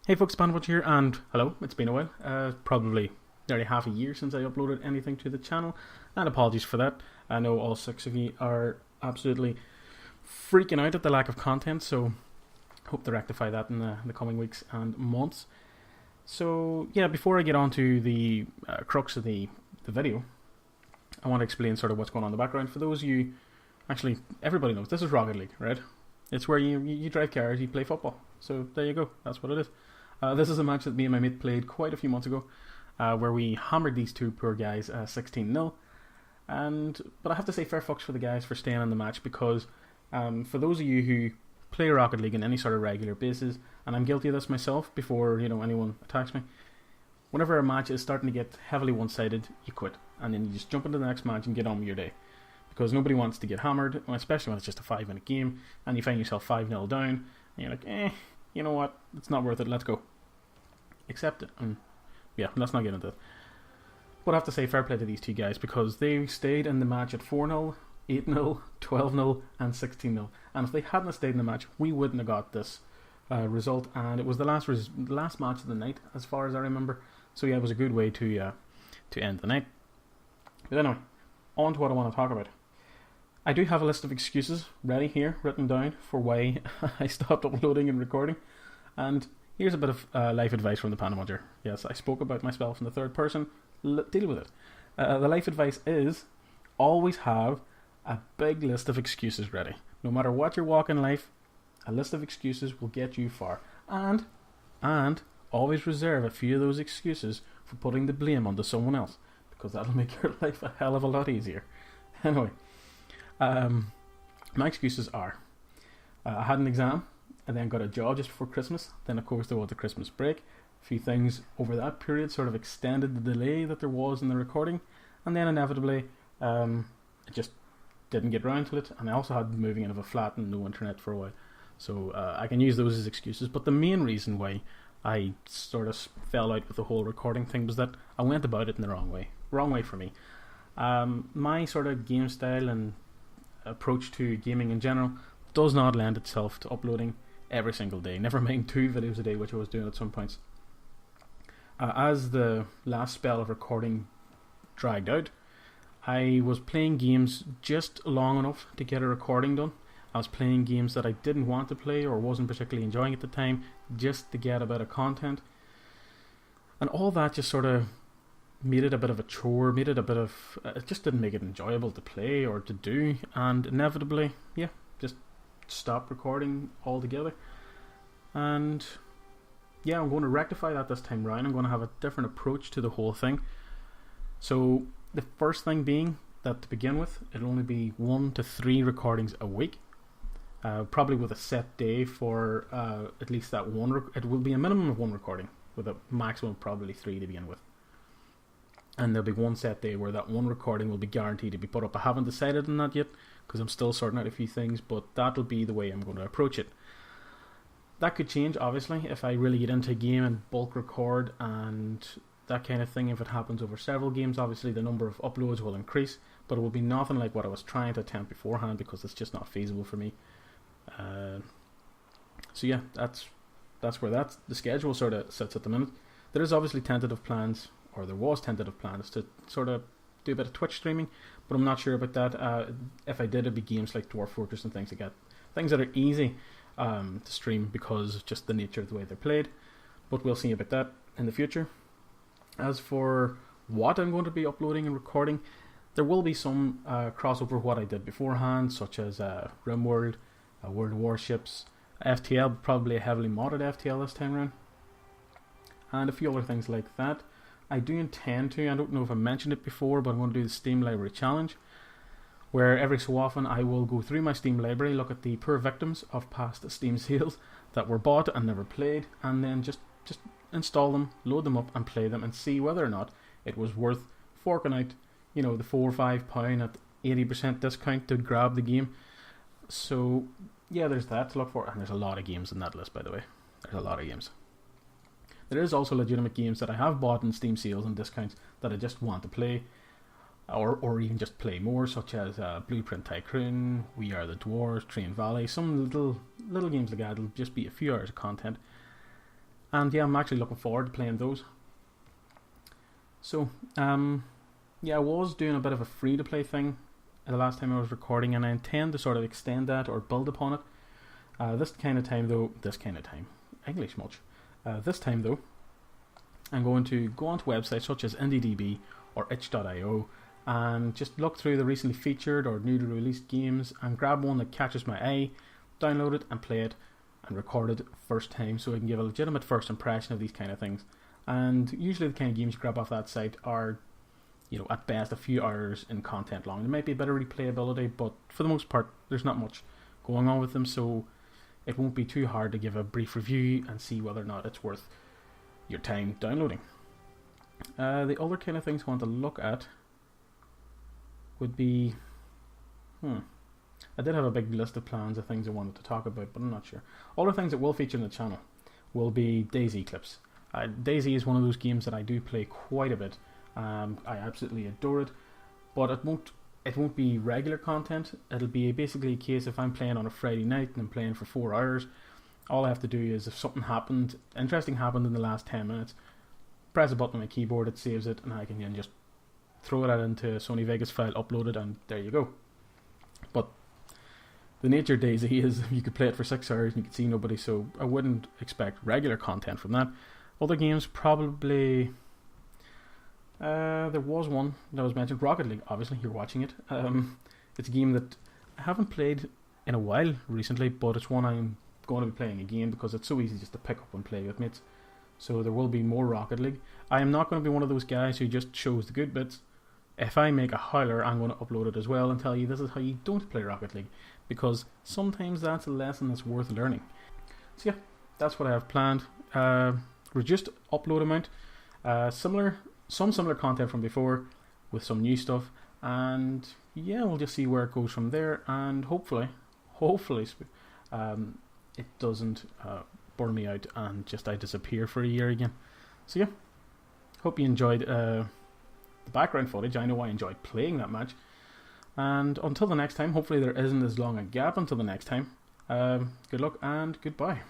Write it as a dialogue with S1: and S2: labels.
S1: Hey folks, ThePandaPuncher here, and hello, it's been a while. Probably nearly half a year since I uploaded anything to the channel, and apologies for that. I know all six of you are absolutely freaking out at the lack of content, so hope to rectify that in the coming weeks and months. So yeah, before I get on to the crux of the video, I want to explain sort of what's going on in the background. For those of you, actually everybody knows, this is Rocket League, right? It's where you drive cars, you play football. So there you go, that's what it is. This is a match that me and my mate played quite a few months ago, where we hammered these two poor guys 16-0. But I have to say fair fucks for the guys for staying in the match, because for those of you who play Rocket League on any sort of regular basis, and I'm guilty of this myself before anyone attacks me, whenever a match is starting to get heavily one-sided, you quit, and then you just jump into the next match and get on with your day. Because nobody wants to get hammered, especially when it's just a 5-minute game, and you find yourself 5-0 down, and you're like, you know what, it's not worth it, let's go. Accept it. And yeah, let's not get into it. But I have to say fair play to these two guys, because they stayed in the match at 4-0, 8-0, 12-0 and 16-0. And if they hadn't stayed in the match, we wouldn't have got this result. And it was the last match of the night, as far as I remember. So yeah, it was a good way to end the night. But anyway, on to what I want to talk about. I do have a list of excuses ready here, written down, for why I stopped uploading and recording. And here's a bit of life advice from the ThePandaPuncher. Yes, I spoke about myself in the third person. Deal with it. The life advice is, always have a big list of excuses ready. No matter what your walk in life, a list of excuses will get you far. And always reserve a few of those excuses for putting the blame onto someone else, because that'll make your life a hell of a lot easier. Anyway, my excuses are, I had an exam, and then got a job just before Christmas. Then of course there was the Christmas break. A few things over that period sort of extended the delay that there was in the recording, and then inevitably I just didn't get round to it. And I also had moving out of a flat and no internet for a while, so I can use those as excuses. But the main reason why I sort of fell out with the whole recording thing was that I went about it in the wrong way for me. My sort of game style and approach to gaming in general does not lend itself to uploading every single day, never mind 2 videos a day, which I was doing at some points. As the last spell of recording dragged out, I was playing games just long enough to get a recording done. I was playing games that I didn't want to play or wasn't particularly enjoying at the time, just to get a bit of content. And all that just sort of made it a bit of a chore, it just didn't make it enjoyable to play or to do, and inevitably, yeah, just stopped recording altogether. And yeah, I'm going to rectify that this time round. I'm going to have a different approach to the whole thing. So the first thing being that, to begin with, it'll only be 1 to 3 recordings a week, probably with a set day for at least that one. It will be a minimum of 1 recording, with a maximum of probably 3 to begin with. And there'll be 1 set day where that 1 recording will be guaranteed to be put up. I haven't decided on that yet, because I'm still sorting out a few things, but that'll be the way I'm going to approach it. That could change, obviously, if I really get into a game and bulk record and that kind of thing. If it happens over several games, obviously the number of uploads will increase, but it will be nothing like what I was trying to attempt beforehand, because it's just not feasible for me. So yeah, that's where the schedule sort of sits at the minute. There is obviously tentative plans, or there was tentative plans to sort of do a bit of Twitch streaming, but I'm not sure about that. If I did, it'd be games like Dwarf Fortress and things like that. Things that are easy to stream because of just the nature of the way they're played. But we'll see about that in the future. As for what I'm going to be uploading and recording, there will be some crossover with what I did beforehand, such as RimWorld, World of Warships, FTL, probably a heavily modded FTL this time around, and a few other things like that. I do intend to, I don't know if I mentioned it before, but I'm going to do the Steam Library Challenge, where every so often I will go through my Steam library, look at the poor victims of past Steam sales that were bought and never played, and then just install them, load them up and play them, and see whether or not it was worth forking out, the £4 or £5 at 80% discount to grab the game. So yeah, there's that to look for, and there's a lot of games in that list, by the way. There's a lot of games. There is also legitimate games that I have bought in Steam sales and discounts that I just want to play, or even just play more, such as Blueprint Tycoon, We Are the Dwarves, Train Valley, some little games like that. It'll just be a few hours of content. And yeah, I'm actually looking forward to playing those. So, yeah, I was doing a bit of a free-to-play thing the last time I was recording, and I intend to sort of extend that or build upon it. This time though, English much. This time though, I'm going to go onto websites such as IndieDB or itch.io and just look through the recently featured or newly released games and grab one that catches my eye, download it and play it and record it first time, so I can give a legitimate first impression of these kind of things. And usually the kind of games you grab off that site are, you know, at best a few hours in content long. There might be a bit of replayability, but for the most part there's not much going on with them, so it won't be too hard to give a brief review and see whether or not it's worth your time downloading. The other kind of things I want to look at would be... I did have a big list of plans of things I wanted to talk about, but I'm not sure. Other things that will feature in the channel will be DayZ clips. DayZ is one of those games that I do play quite a bit. I absolutely adore it, but it won't be regular content. It'll be basically a case if I'm playing on a Friday night and I'm playing for 4 hours, all I have to do is, if something interesting happened in the last 10 minutes, press a button on my keyboard, it saves it, and I can then just throw it out into a Sony Vegas file, upload it, and there you go. But the nature of DayZ is you could play it for 6 hours and you could see nobody, so I wouldn't expect regular content from that. Other games, probably... there was one that was mentioned, Rocket League. Obviously, you're watching it. It's a game that I haven't played in a while recently, but it's one I'm going to be playing again because it's so easy just to pick up and play with mates. So there will be more Rocket League. I am not going to be one of those guys who just shows the good bits. If I make a howler, I'm going to upload it as well and tell you this is how you don't play Rocket League, because sometimes that's a lesson that's worth learning. So yeah, that's what I have planned. Reduced upload amount, some similar content from before with some new stuff, and yeah, we'll just see where it goes from there, and hopefully it doesn't burn me out and just I disappear for a year again. So yeah, hope you enjoyed the background footage. I know I enjoyed playing that match, and until the next time, hopefully there isn't as long a gap until the next time. Good luck and goodbye.